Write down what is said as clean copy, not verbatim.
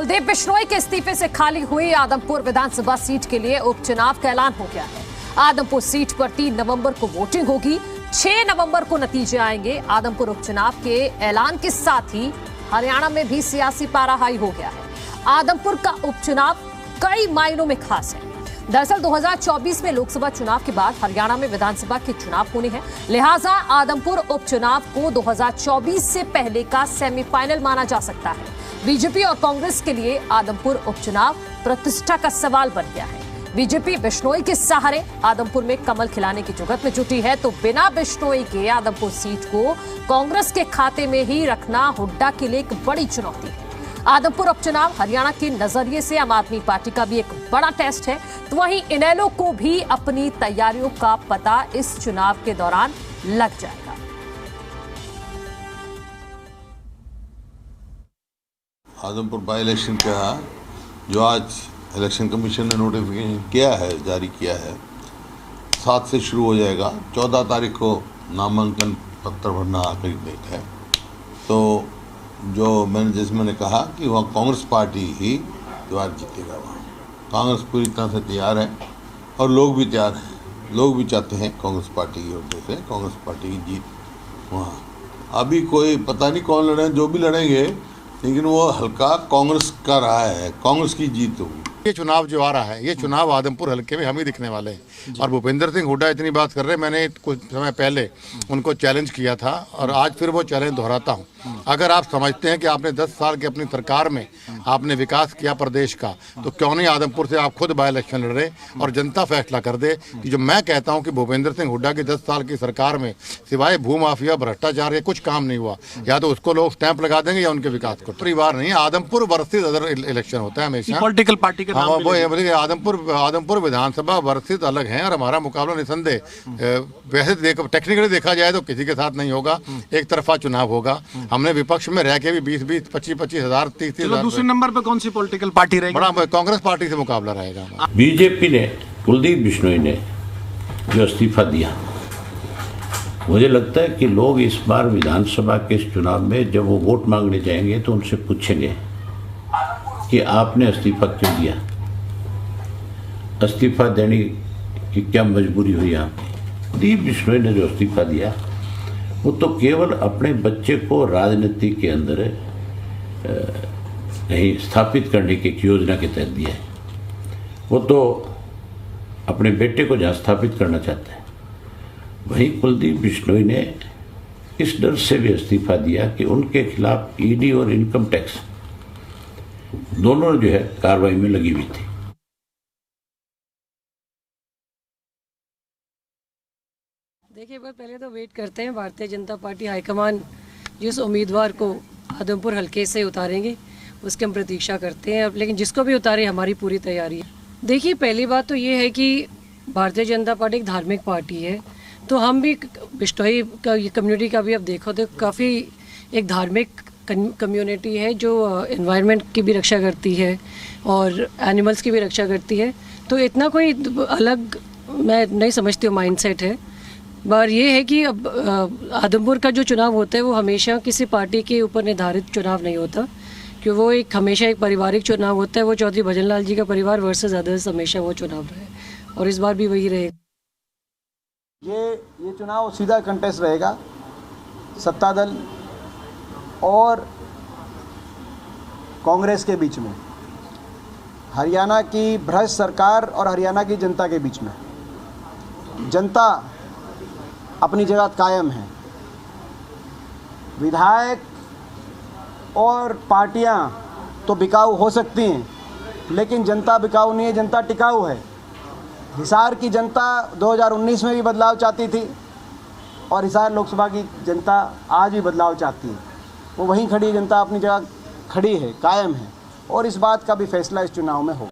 कुलदीप बिश्नोई के इस्तीफे से खाली हुई आदमपुर विधानसभा सीट के लिए उपचुनाव का ऐलान हो गया है। आदमपुर सीट पर 3 नवंबर को वोटिंग होगी, 6 नवंबर को नतीजे आएंगे। आदमपुर उपचुनाव के ऐलान के साथ ही हरियाणा में भी सियासी पारा हाई हो गया है। आदमपुर का उपचुनाव कई मायनों में खास है। दरअसल 2024 में लोकसभा चुनाव के बाद हरियाणा में विधानसभा के चुनाव होने हैं, लिहाजा आदमपुर उपचुनाव को 2024 से पहले का सेमीफाइनल माना जा सकता है। बीजेपी और कांग्रेस के लिए आदमपुर उपचुनाव प्रतिष्ठा का सवाल बन गया है। बीजेपी बिश्नोई के सहारे आदमपुर में कमल खिलाने की जुगत में जुटी है, तो बिना बिश्नोई के आदमपुर सीट को कांग्रेस के खाते में ही रखना हुड्डा के लिए एक बड़ी चुनौती है। आदमपुर उपचुनाव हरियाणा के नजरिए से आम आदमी पार्टी का भी एक बड़ा टेस्ट है, तो वहीं इनेलो को भी अपनी तैयारियों का पता इस चुनाव के दौरान लग जाएगा। आदमपुर बाई इलेक्शन का जो आज इलेक्शन कमीशन ने नोटिफिकेशन किया है, जारी किया है, 7 से शुरू हो जाएगा। 14 तारीख को नामांकन पत्र भरना आखिरी डेट है। तो जो मैंने कहा कि वहाँ कांग्रेस पार्टी ही द्वार जीतेगा। वहाँ कांग्रेस पूरी तरह से तैयार है और लोग भी तैयार हैं। लोग भी चाहते हैं कांग्रेस पार्टी की वजह से कांग्रेस पार्टी की जीत। वहाँ अभी कोई पता नहीं कौन लड़े, जो भी लड़ेंगे, लेकिन वो हल्का कांग्रेस का रहा है, कांग्रेस की जीत होगी। ये चुनाव जो आ रहा है, ये चुनाव आदमपुर हल्के में हम ही दिखने वाले हैं। और भूपेंद्र सिंह हुड्डा इतनी बात कर रहे हैं, मैंने कुछ समय पहले उनको चैलेंज किया था और आज फिर वो चैलेंज दोहराता हूँ। अगर आप समझते हैं कि आपने 10 साल की अपनी सरकार में आपने विकास किया प्रदेश का, तो क्यों नहीं आदमपुर से आप खुद बाई इलेक्शन लड़े और जनता फैसला कर दे कि जो मैं कहता हूँ कि भूपेंद्र सिंह हुड्डा की 10 साल की सरकार में सिवाय भूमाफिया, भ्रष्टाचार के कुछ काम नहीं हुआ। या तो उसको लोग स्टैंप लगा देंगे या उनके विकास को। परिवार नहीं, आदमपुर वर्सेस अदर इलेक्शन होता है हमेशा। पॉलिटिकल पार्टी के हाँ, वो आदमपुर विधानसभा वर्सेस अलग हैं और हमारा मुकाबला निसंदेह वैसे टेक्निकली देखा जाए तो किसी के साथ नहीं होगा, एक तरफा चुनाव होगा। हमने विपक्ष में रह के भी 20-20, 25-25 हजार, 30-30 हजार। दूसरे नंबर पे कौन सी पॉलिटिकल पार्टी रहेगी? बड़ा कांग्रेस पार्टी से मुकाबला रहेगा। बीजेपी ने, कुलदीप बिश्नोई ने जो इस्तीफा दिया, मुझे लगता है कि लोग इस बार विधानसभा के इस चुनाव में जब वो वोट मांगने जाएंगे तो उनसे पूछेंगे कि आपने इस्तीफा क्यों दिया, इस्तीफा देने की क्या मजबूरी हुई आपकी। कुलदीप बिश्नोई ने जो इस्तीफा दिया वो तो केवल अपने बच्चे को राजनीति के अंदर नहीं स्थापित करने की एक योजना के तहत दिया है। वो तो अपने बेटे को जहाँ स्थापित करना चाहते हैं, वहीं कुलदीप बिश्नोई ने इस डर से भी इस्तीफा दिया कि उनके खिलाफ ईडी और इनकम टैक्स दोनों जो है कार्रवाई में लगी हुई थी। देखिए, पहले तो वेट करते हैं भारतीय जनता पार्टी हाईकमान जिस उम्मीदवार को आदमपुर हल्के से उतारेंगे उसकी हम प्रतीक्षा करते हैं। लेकिन जिसको भी उतारे हमारी पूरी तैयारी है। देखिए, पहली बात तो ये है कि भारतीय जनता पार्टी एक धार्मिक पार्टी है, तो हम भी बिश्नोई कम्युनिटी का भी अब देखो तो काफ़ी एक धार्मिक कम्युनिटी है जो एनवायरनमेंट की भी रक्षा करती है और एनिमल्स की भी रक्षा करती है। तो इतना कोई अलग मैं नहीं समझती हूँ माइंडसेट है। बार ये है कि अब आदमपुर का जो चुनाव होता है वो हमेशा किसी पार्टी के ऊपर निर्धारित चुनाव नहीं होता, कि वो एक हमेशा एक पारिवारिक चुनाव होता है। वो चौधरी भजन लाल जी का परिवार वर्सेस अदर्स हमेशा वो चुनाव रहे और इस बार भी वही रहेगा। ये चुनाव सीधा कंटेस्ट रहेगा सत्ता दल और कांग्रेस के बीच में, हरियाणा की भ्रष्ट सरकार और हरियाणा की जनता के बीच में। जनता अपनी जगह कायम है, विधायक और पार्टियां तो बिकाऊ हो सकती हैं, लेकिन जनता बिकाऊ नहीं है, जनता टिकाऊ है। हिसार की जनता 2019 में भी बदलाव चाहती थी और हिसार लोकसभा की जनता आज भी बदलाव चाहती है। वो वहीं खड़ी जनता अपनी जगह खड़ी है, कायम है, और इस बात का भी फैसला इस चुनाव में हो।